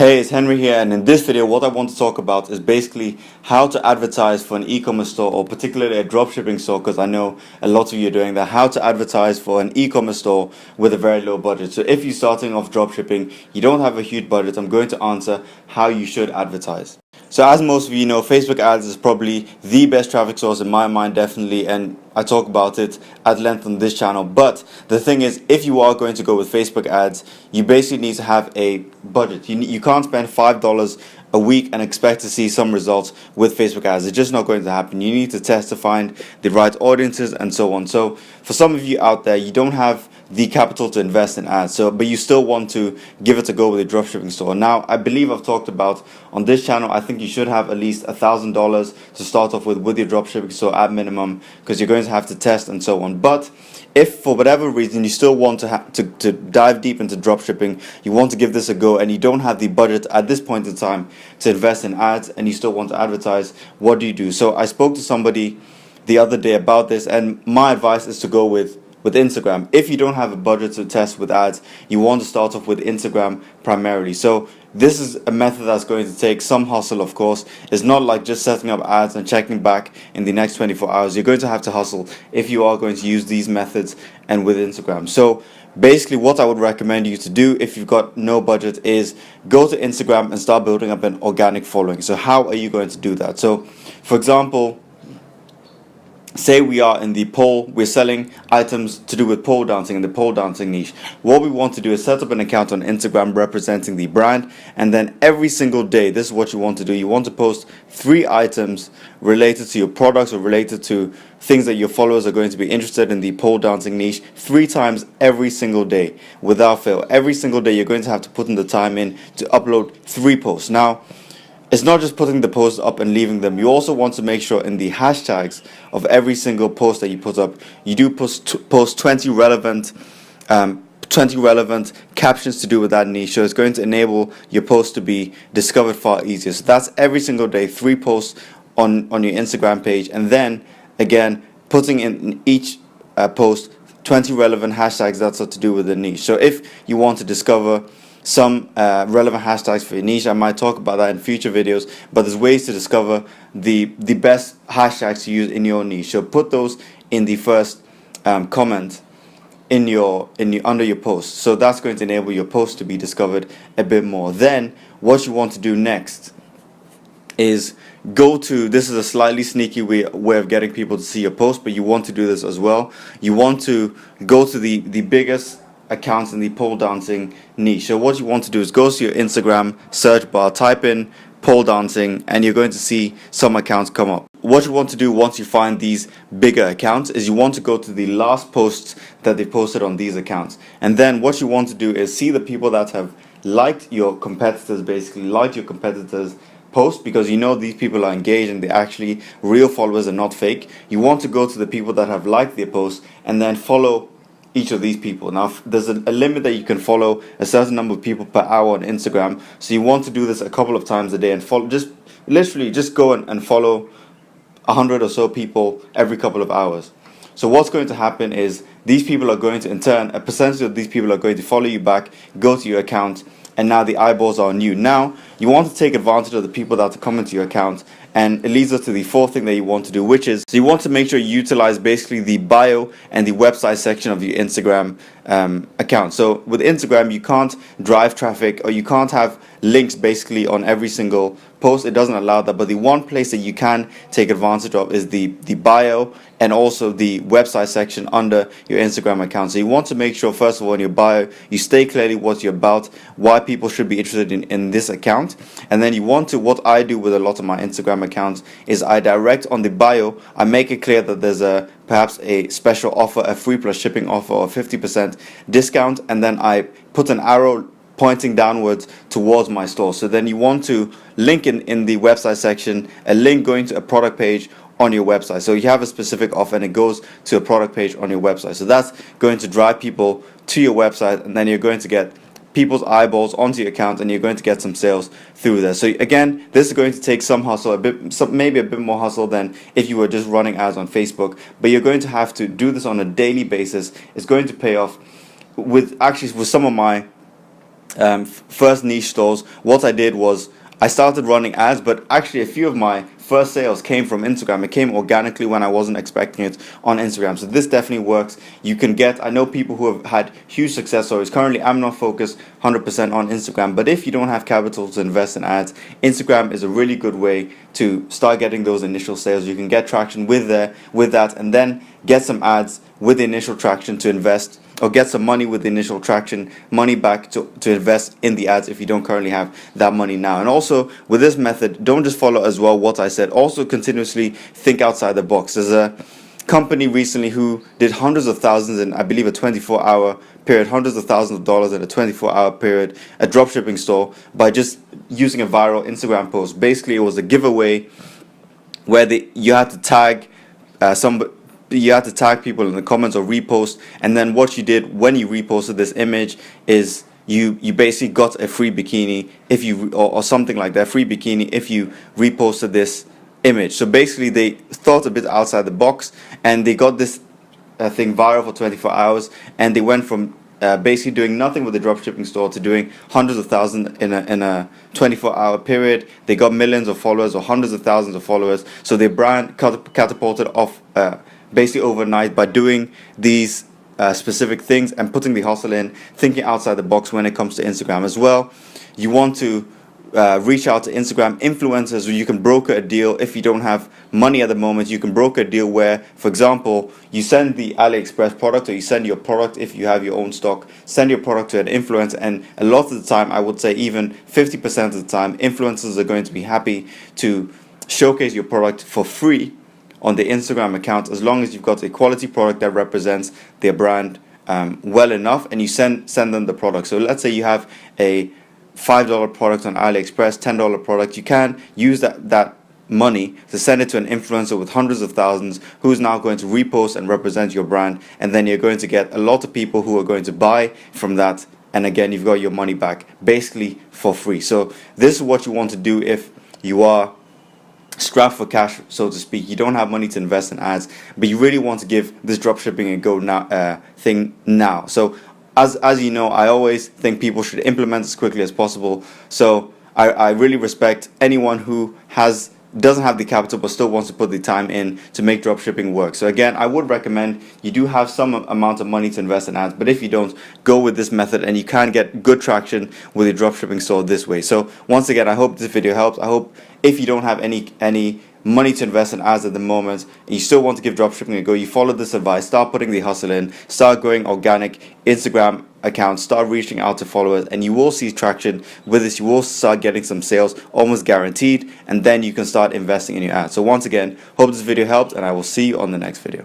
Hey, it's Henry here, and in this video what I want to talk about is basically how to advertise for an e-commerce store, or particularly a dropshipping store, because I know a lot of you are doing that. How to advertise for an e-commerce store with a very low budget. So if you're starting off dropshipping, you don't have a huge budget, I'm going to answer how you should advertise. So as most of you know, Facebook ads is probably the best traffic source in my mind, definitely, and I talk about it at length on this channel. But the thing is, if you are going to go with Facebook ads, you basically need to have a budget. You can't spend $5 a week and expect to see some results with Facebook ads. It's just not going to happen. You need to test to find the right audiences and so on. So for some of you out there, you don't have the capital to invest in ads, but you still want to give it a go with a dropshipping store. Now, I believe I've talked about on this channel, I think you should have at least $1,000 to start off with your dropshipping store at minimum, because you're going to have to test and so on. But if for whatever reason you still want to dive deep into dropshipping, you want to give this a go, and you don't have the budget at this point in time to invest in ads, and you still want to advertise, what do you do? So I spoke to somebody the other day about this, and my advice is to go with Instagram. If you don't have a budget to test with ads, you want to start off with Instagram primarily. So this is a method that's going to take some hustle, of course. It's not like just setting up ads and checking back in the next 24 hours. You're going to have to hustle if you are going to use these methods and with Instagram. So basically what I would recommend you to do if you've got no budget is go to Instagram and start building up an organic following. So how are you going to do that? So for example, say we are in the pole, we're selling items to do with pole dancing, in the pole dancing niche. What we want to do is set up an account on Instagram representing the brand, and then every single day, this is what you want to do. You want to post 3 items related to your products or related to things that your followers are going to be interested in the pole dancing niche 3 times every single day without fail. Every single day you're going to have to put in the time in to upload 3 posts. Now, it's not just putting the posts up and leaving them. You also want to make sure in the hashtags of every single post that you put up, you do post 20 relevant captions to do with that niche. So it's going to enable your post to be discovered far easier. So that's every single day, 3 posts on your Instagram page, and then again putting in each post 20 relevant hashtags that's what to do with the niche. So if you want to discover some relevant hashtags for your niche, I might talk about that in future videos, but there's ways to discover the best hashtags to use in your niche. So put those in the first comment in your under your post. So that's going to enable your post to be discovered a bit more. Then what you want to do next is go to, this is a slightly sneaky way of getting people to see your post, but you want to do this as well. You want to go to the biggest accounts in the pole dancing niche. So what you want to do is go to your Instagram search bar, type in pole dancing, and you're going to see some accounts come up. What you want to do once you find these bigger accounts is you want to go to the last posts that they posted on these accounts, and then what you want to do is see the people that have liked your competitors, basically liked your competitors post, because you know these people are engaged and they're actually real followers and not fake. You want to go to the people that have liked their post and then follow each of these people. Now there's a limit that you can follow a certain number of people per hour on Instagram, so you want to do this a couple of times a day and follow, just literally just go and follow 100 or so people every couple of hours. So what's going to happen is these people are going to, in turn, a percentage of these people are going to follow you back, go to your account, and now the eyeballs are on you. Now you want to take advantage of the people that are coming to your account, and it leads us to the 4th thing that you want to do, which is, so you want to make sure you utilize basically the bio and the website section of your Instagram account. So with Instagram, you can't drive traffic, or you can't have links basically on every single post. It doesn't allow that, but the one place that you can take advantage of is the bio and also the website section under your Instagram account. So you want to make sure, first of all, in your bio, you state clearly what you're about, why people should be interested in this account. And then you want to, what I do with a lot of my Instagram accounts is I direct on the bio, I make it clear that there's perhaps a special offer, a free plus shipping offer, or 50% discount, and then I put an arrow pointing downwards towards my store. So then you want to link in the website section, a link going to a product page on your website. So you have a specific offer and it goes to a product page on your website. So that's going to drive people to your website, and then you're going to get people's eyeballs onto your account, and you're going to get some sales through there. So again, this is going to take some hustle, maybe a bit more hustle than if you were just running ads on Facebook, but you're going to have to do this on a daily basis. It's going to pay off. With some of my first niche stores, what I did was I started running ads, but actually a few of my first sales came from Instagram. It came organically when I wasn't expecting it on Instagram. So this definitely works. You can get, I know people who have had huge success stories. Currently, I'm not focused 100% on Instagram, but if you don't have capital to invest in ads, Instagram is a really good way to start getting those initial sales. You can get traction with that, and then get some ads with the initial traction to invest, or get some money with the initial traction, money back to invest in the ads if you don't currently have that money now. And also with this method, don't just follow as well what I said, also continuously think outside the box. There's a company recently who did hundreds of thousands in, I believe, a 24-hour period, hundreds of thousands of dollars in a 24-hour period, a dropshipping store, by just using a viral Instagram post. Basically, it was a giveaway where you had to tag people in the comments or repost, and then what you did when you reposted this image is you basically got a free bikini if you, or something like that, free bikini if you reposted this image. So basically they thought a bit outside the box, and they got this thing viral for 24 hours, and they went from basically doing nothing with the dropshipping store to doing hundreds of thousands in a 24-hour period. They got millions of followers or hundreds of thousands of followers. So their brand catapulted off basically overnight by doing these specific things and putting the hustle in, thinking outside the box when it comes to Instagram as well. You want to reach out to Instagram influencers where you can broker a deal. If you don't have money at the moment, you can broker a deal where, for example, you send the AliExpress product, or you send your product, if you have your own stock, send your product to an influencer, and a lot of the time, I would say even 50% of the time, influencers are going to be happy to showcase your product for free on the Instagram account, as long as you've got a quality product that represents their brand well enough, and you send them the product. So let's say you have a $5 product on AliExpress, $10 product. You can use that money to send it to an influencer with hundreds of thousands, who's now going to repost and represent your brand, and then you're going to get a lot of people who are going to buy from that, and again, you've got your money back basically for free. So this is what you want to do if you are strapped for cash, so to speak. You don't have money to invest in ads, but you really want to give this dropshipping a go now thing now. So as you know, I always think people should implement as quickly as possible. So I really respect anyone who doesn't have the capital but still wants to put the time in to make dropshipping work. So again, I would recommend you do have some amount of money to invest in ads, but if you don't, go with this method, and you can get good traction with your dropshipping store this way. So once again, I hope this video helps. I hope if you don't have any money to invest in ads at the moment, and you still want to give dropshipping a go, you follow this advice, start putting the hustle in, start growing organic Instagram accounts, start reaching out to followers, and you will see traction with this. You will start getting some sales, almost guaranteed, and then you can start investing in your ads. So once again, hope this video helped, and I will see you on the next video.